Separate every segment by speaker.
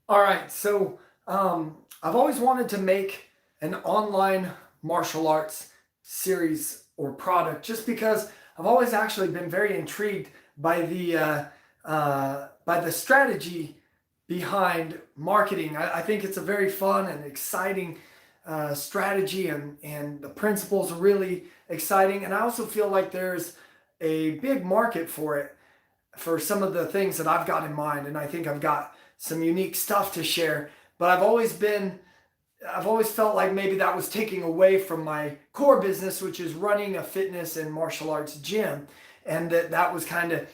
Speaker 1: All right, I've always wanted to make an online martial arts series or product just because I've always actually been very intrigued by the strategy behind marketing. I think it's a very fun and exciting strategy, and the principles are really exciting. And I also feel like there's a big market for it for some of the things that I've got in mind, and I think I've got some unique stuff to share. But I've always felt like maybe that was taking away from my core business, which is running a fitness and martial arts gym, and that was kind of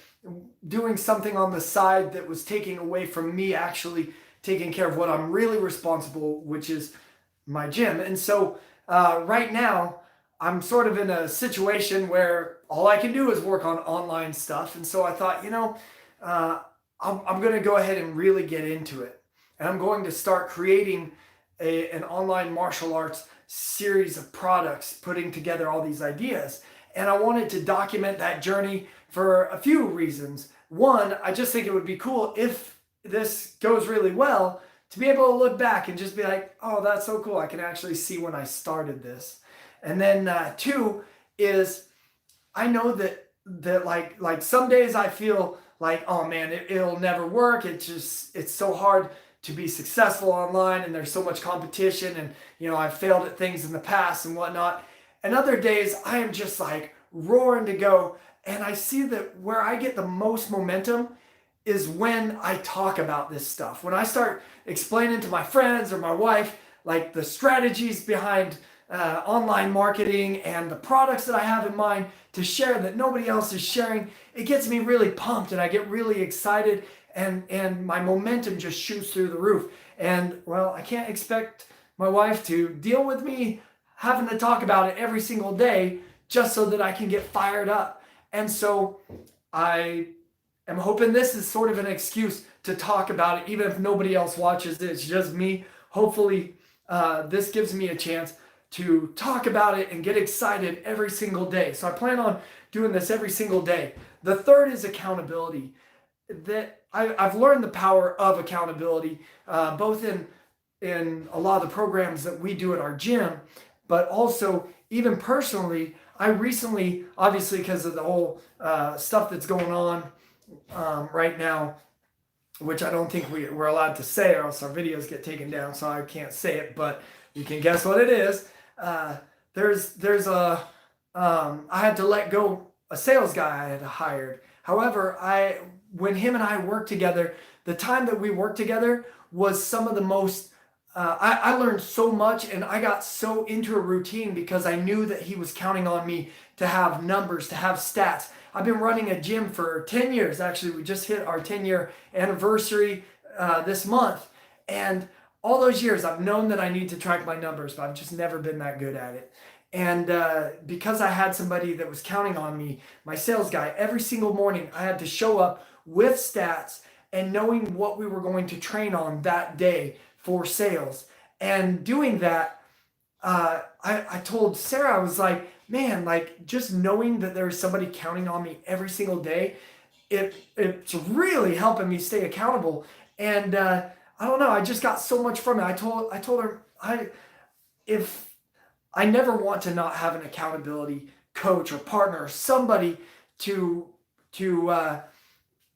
Speaker 1: doing something on the side that was taking away from me actually taking care of what I'm really responsible, which is my gym. And so right now, I'm sort of in a situation where all I can do is work on online stuff. And so I thought, uh, I'm going to go ahead and really get into it. And I'm going to start creating an online martial arts series of products, putting together all these ideas. And I wanted to document that journey for a few reasons. One, I just think it would be cool if this goes really well to be able to look back and just be like, oh, that's so cool. I can actually see when I started this. And then two is I know that like some days I feel like, oh man, it'll never work. It's so hard to be successful online, and there's so much competition, and I've failed at things in the past and whatnot. And other days I am just like roaring to go, and I see that where I get the most momentum is when I talk about this stuff. When I start explaining to my friends or my wife like the strategies behind online marketing and the products that I have in mind to share that nobody else is sharing, it gets me really pumped and I get really excited, and my momentum just shoots through the roof. And well, I can't expect my wife to deal with me having to talk about it every single day just so that I can get fired up. And so I am hoping this is sort of an excuse to talk about it, even if nobody else watches it. It's just me. Hopefully, this gives me a chance to talk about it and get excited every single day. So I plan on doing this every single day. The third is accountability. I've learned the power of accountability, both in a lot of the programs that we do at our gym, but also even personally. I recently, obviously, because of the whole stuff that's going on right now, which I don't think we're allowed to say, or else our videos get taken down, so I can't say it, but you can guess what it is. Uh, there's I had to let go a sales guy I had hired. However, when him and I worked together, the time that we worked together was some of the most. I learned so much, and I got so into a routine because I knew that he was counting on me to have numbers, to have stats. I've been running a gym for 10 years. Actually, we just hit our 10-year anniversary this month. And all those years, I've known that I need to track my numbers, but I've just never been that good at it. And because I had somebody that was counting on me, my sales guy, every single morning I had to show up with stats and knowing what we were going to train on that day for sales. And doing that, I told Sarah, I was like, man, like just knowing that there is somebody counting on me every single day, it's really helping me stay accountable. And I don't know, I just got so much from it. I told her if I never want to not have an accountability coach or partner or somebody to to uh,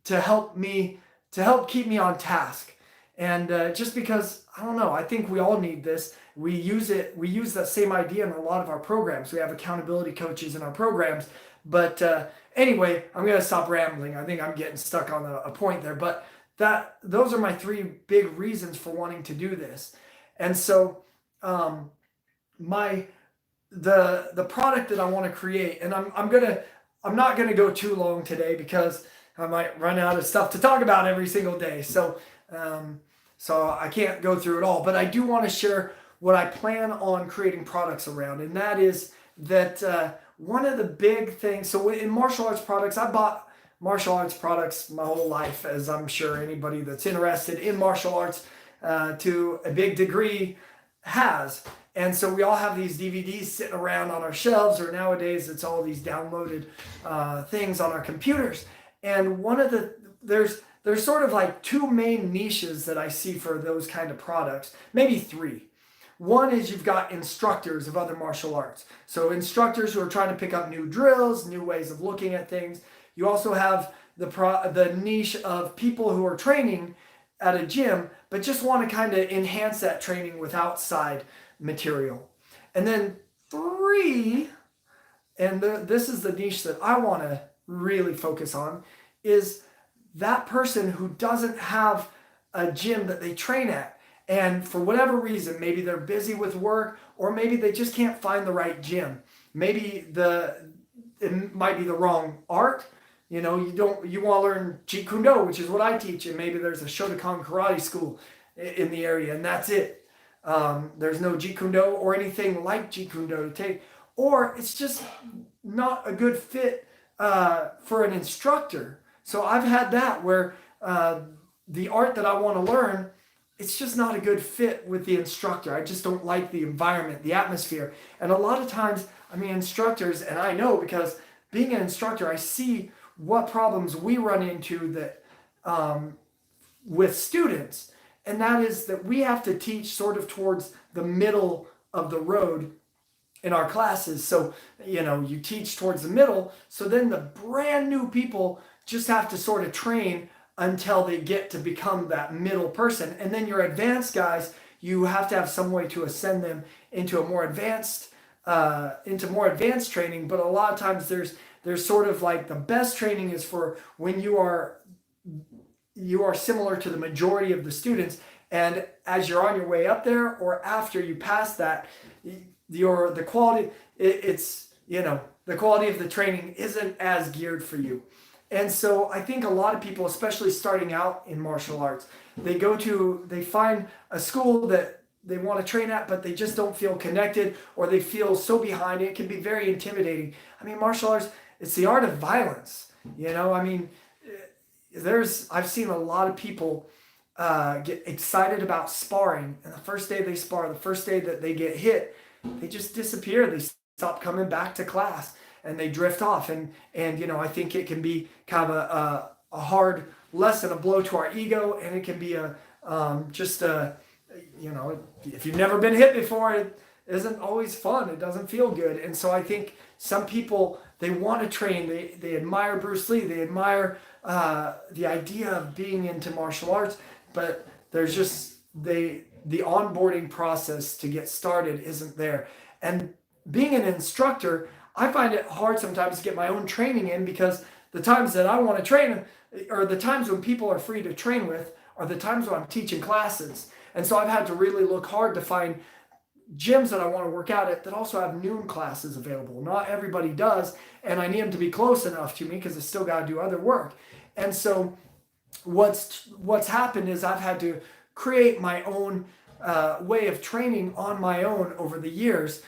Speaker 1: to help me to help keep me on task. And just because I don't know, I think we all need this. We use that same idea in a lot of our programs. We have accountability coaches in our programs. But anyway, I'm going to stop rambling. I think I'm getting stuck on a point there. But those are my three big reasons for wanting to do this. And so um, my the product that I want to create, and I'm not gonna go too long today because I might run out of stuff to talk about every single day. Um, so I can't go through it all, but I do want to share what I plan on creating products around, and that is that one of the big things. So in martial arts products, I bought martial arts products my whole life, as I'm sure anybody that's interested in martial arts to a big degree has. And so we all have these DVDs sitting around on our shelves, or nowadays it's all these downloaded things on our computers. And one of the there's sort of like two main niches that I see for those kind of products, maybe three. One is you've got instructors of other martial arts. So instructors who are trying to pick up new drills, new ways of looking at things. You also have the niche of people who are training at a gym, but just want to kind of enhance that training with outside material. And then three, and this is the niche that I want to really focus on, is that person who doesn't have a gym that they train at. And for whatever reason, maybe they're busy with work, or maybe they just can't find the right gym. Maybe it might be the wrong art. You want to learn Jeet Kune Do, which is what I teach, and maybe there's a Shotokan karate school in the area, and that's it. There's no Jeet Kune Do or anything like Jeet Kune Do to take, or it's just not a good fit for an instructor. So I've had that where the art that I want to learn, it's just not a good fit with the instructor. I just don't like the environment, the atmosphere. And a lot of times, instructors, and I know because being an instructor, I see what problems we run into that with students. And that is that we have to teach sort of towards the middle of the road in our classes. So, you teach towards the middle. So then the brand new people just have to sort of train until they get to become that middle person. And then your advanced guys, you have to have some way to ascend them into more advanced training. But a lot of times there's sort of like the best training is for when you are similar to the majority of the students. And as you're on your way up there or after you pass that, the quality of the training isn't as geared for you. And so I think a lot of people, especially starting out in martial arts, they find a school that they want to train at, but they just don't feel connected, or they feel so behind. It can be very intimidating. Martial arts, it's the art of violence. I've seen a lot of people get excited about sparring, and the first day they spar, the first day that they get hit, they just disappear. They stop coming back to class and they drift off. And I think it can be kind of a hard lesson, a blow to our ego, and it can be if you've never been hit before, it isn't always fun. It doesn't feel good. And so I think some people, they want to train. They admire Bruce Lee. They admire the idea of being into martial arts, but there's just the onboarding process to get started isn't there. And being an instructor, I find it hard sometimes to get my own training in, because the times that I want to train, or the times when people are free to train with, are the times when I'm teaching classes. And so I've had to really look hard to find gyms that I want to work out at that also have noon classes available. Not everybody does, and I need them to be close enough to me because I still got to do other work. And so what's happened is I've had to create my own way of training on my own over the years,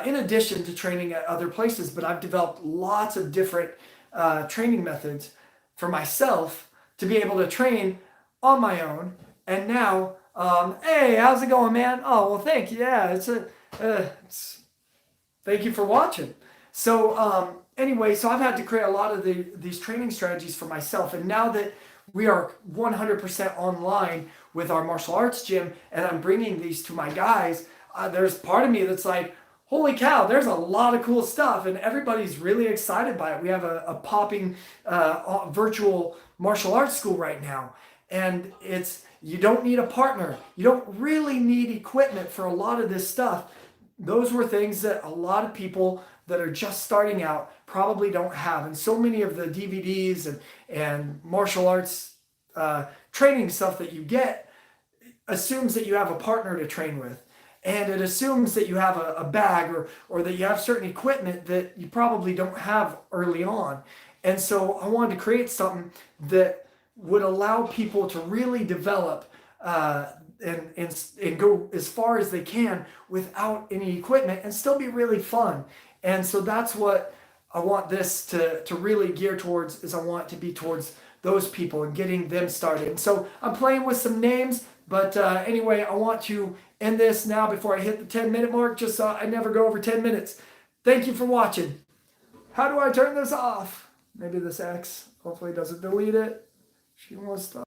Speaker 1: in addition to training at other places. But I've developed lots of different training methods for myself to be able to train on my own. And now, hey, how's it going, man? Oh, well, thank you. Yeah, thank you for watching. So anyway, so I've had to create a lot of these training strategies for myself. And now that we are 100% online with our martial arts gym, and I'm bringing these to my guys, there's part of me that's like, holy cow, there's a lot of cool stuff, and everybody's really excited by it. We have a popping virtual martial arts school right now, and you don't need a partner. You don't really need equipment for a lot of this stuff. Those were things that a lot of people that are just starting out probably don't have. And so many of the DVDs and martial arts training stuff that you get assumes that you have a partner to train with. And it assumes that you have a bag or that you have certain equipment that you probably don't have early on. And so I wanted to create something that would allow people to really develop and go as far as they can without any equipment and still be really fun. And so that's what I want this to really gear towards, is I want it to be towards those people and getting them started. And so I'm playing with some names, but anyway, I want to end this now before I hit the 10-minute mark, just so I never go over 10 minutes. Thank you for watching. How do I turn this off? Maybe this X hopefully doesn't delete it. She wants to